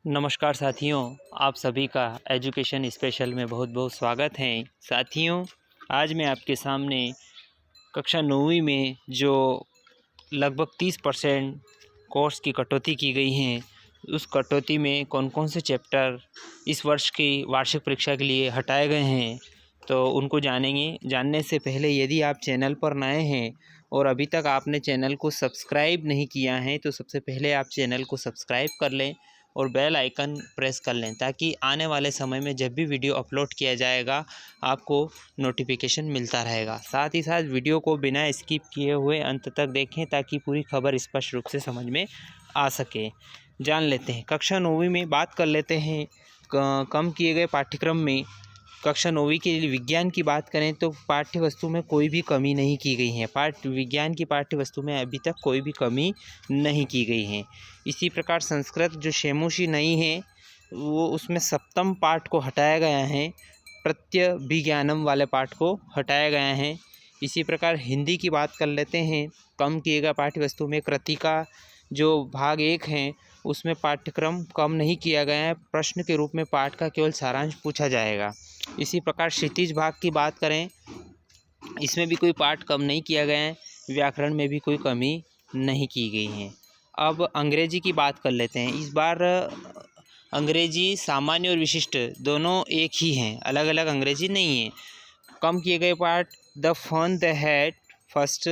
नमस्कार साथियों, आप सभी का एजुकेशन स्पेशल में बहुत बहुत स्वागत है। साथियों, आज मैं आपके सामने कक्षा 9वीं में जो लगभग 30% कोर्स की कटौती की गई है, उस कटौती में कौन कौन से चैप्टर इस वर्ष की वार्षिक परीक्षा के लिए हटाए गए हैं, तो उनको जानेंगे। जानने से पहले यदि आप चैनल पर नए हैं और अभी तक आपने चैनल को सब्सक्राइब नहीं किया है, तो सबसे पहले आप चैनल को सब्सक्राइब कर लें और बेल आइकन प्रेस कर लें, ताकि आने वाले समय में जब भी वीडियो अपलोड किया जाएगा आपको नोटिफिकेशन मिलता रहेगा। साथ ही साथ वीडियो को बिना स्किप किए हुए अंत तक देखें, ताकि पूरी खबर स्पष्ट रूप से समझ में आ सके। जान लेते हैं, कक्षा 9वीं में बात कर लेते हैं। कम किए गए पाठ्यक्रम में कक्षा 9वीं के लिए विज्ञान की बात करें तो पाठ्य वस्तु में कोई भी कमी नहीं की गई है। विज्ञान की पाठ्य वस्तु में अभी तक कोई भी कमी नहीं की गई है। इसी प्रकार संस्कृत जो शेमोशी नहीं है, वो उसमें सप्तम पाठ को हटाया गया है, प्रत्यभिज्ञानम वाले पाठ को हटाया गया है। इसी प्रकार हिंदी की बात कर लेते हैं। कम किए गए पाठ्य वस्तु में कृतिका जो भाग 1 है, उसमें पाठ्यक्रम कम नहीं किया गया है। प्रश्न के रूप में पाठ का केवल सारांश पूछा जाएगा। इसी प्रकार क्षितिज भाग की बात करें, इसमें भी कोई पाठ कम नहीं किया गया है। व्याकरण में भी कोई कमी नहीं की गई है। अब अंग्रेजी की बात कर लेते हैं। इस बार अंग्रेजी सामान्य और विशिष्ट दोनों एक ही हैं, अलग अलग अंग्रेजी नहीं है। कम किए गए पाठ the fun they had first,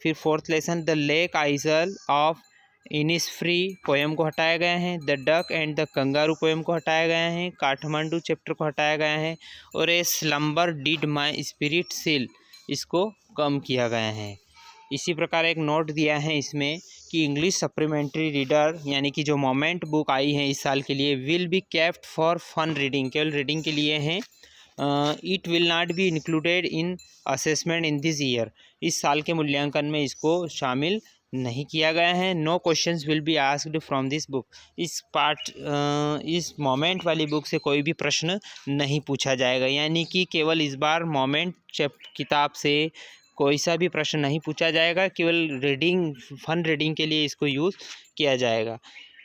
फिर 4th lesson the lake isle of Innisfree poem को हटाया गया है। The duck and the kangaroo poem को हटाया गया है। काठमांडू चैप्टर को हटाया गया है। और a slumber did my spirit seal, इसको कम किया गया है। इसी प्रकार एक नोट दिया है इसमें कि इंग्लिश सप्लीमेंट्री रीडर यानी कि जो मोमेंट बुक आई है इस साल के लिए, will be kept for fun reading, केवल रीडिंग के लिए हैं। It will not be included in assessment in this year, इस साल के मूल्यांकन में इसको शामिल नहीं किया गया है। No questions will be asked from this book, इस मोमेंट वाली बुक से कोई भी प्रश्न नहीं पूछा जाएगा। यानी कि केवल इस बार मोमेंट किताब से कोई सा भी प्रश्न नहीं पूछा जाएगा, केवल रीडिंग फन रीडिंग के लिए इसको यूज़ किया जाएगा।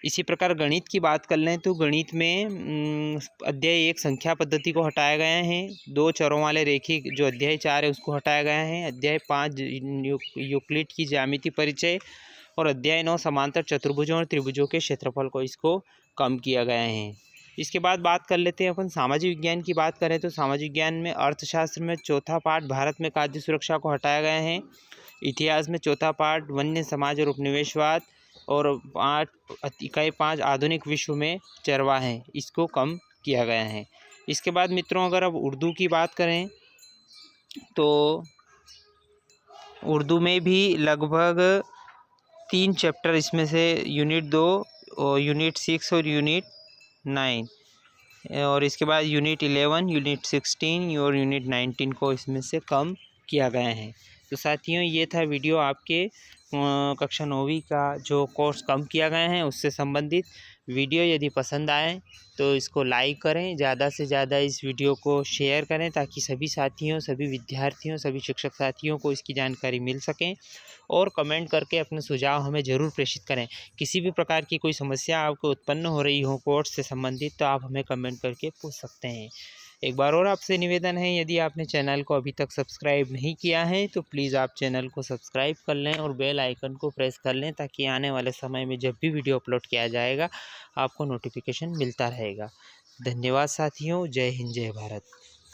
इसी प्रकार गणित की बात कर लें तो गणित में अध्याय 1 संख्या पद्धति को हटाया गया है। 2 चरों वाले रेखिक जो अध्याय 4 है उसको हटाया गया है। अध्याय 5 यूक्लिड की ज्यामिति परिचय और अध्याय 9 समांतर चतुर्भुजों और त्रिभुजों के क्षेत्रफल को इसको कम किया गया है। इसके बाद बात कर लेते हैं अपन सामाजिक विज्ञान की। बात करें तो सामाजिक विज्ञान में अर्थशास्त्र में चौथा पाठ भारत में खाद्य सुरक्षा को हटाया गया है। इतिहास में चौथा पाठ वन्य समाज और उपनिवेशवाद और इकाई 5 आधुनिक विश्व में चरवाहे, इसको कम किया गया है। इसके बाद मित्रों अगर अब उर्दू की बात करें तो उर्दू में भी लगभग 3 चैप्टर इसमें से यूनिट 2 और यूनिट 6 और यूनिट 9 और इसके बाद यूनिट 11, यूनिट 16 और यूनिट 19 को इसमें से कम किया गया है। तो साथियों, ये था वीडियो आपके कक्षा 9वीं का जो कोर्स कम किया गया है उससे संबंधित। वीडियो यदि पसंद आए तो इसको लाइक करें, ज़्यादा से ज़्यादा इस वीडियो को शेयर करें, ताकि सभी साथियों, सभी विद्यार्थियों, सभी शिक्षक साथियों को इसकी जानकारी मिल सकें। और कमेंट करके अपने सुझाव हमें ज़रूर प्रेषित करें। किसी भी प्रकार की कोई समस्या आपको उत्पन्न हो रही हो कोर्स से संबंधित, तो आप हमें कमेंट करके पूछ सकते हैं। एक बार और आपसे निवेदन है, यदि आपने चैनल को अभी तक सब्सक्राइब नहीं किया है तो प्लीज़ आप चैनल को सब्सक्राइब कर लें और बेल आइकन को प्रेस कर लें, ताकि आने वाले समय में जब भी वीडियो अपलोड किया जाएगा आपको नोटिफिकेशन मिलता रहेगा। धन्यवाद साथियों। जय हिंद, जय भारत।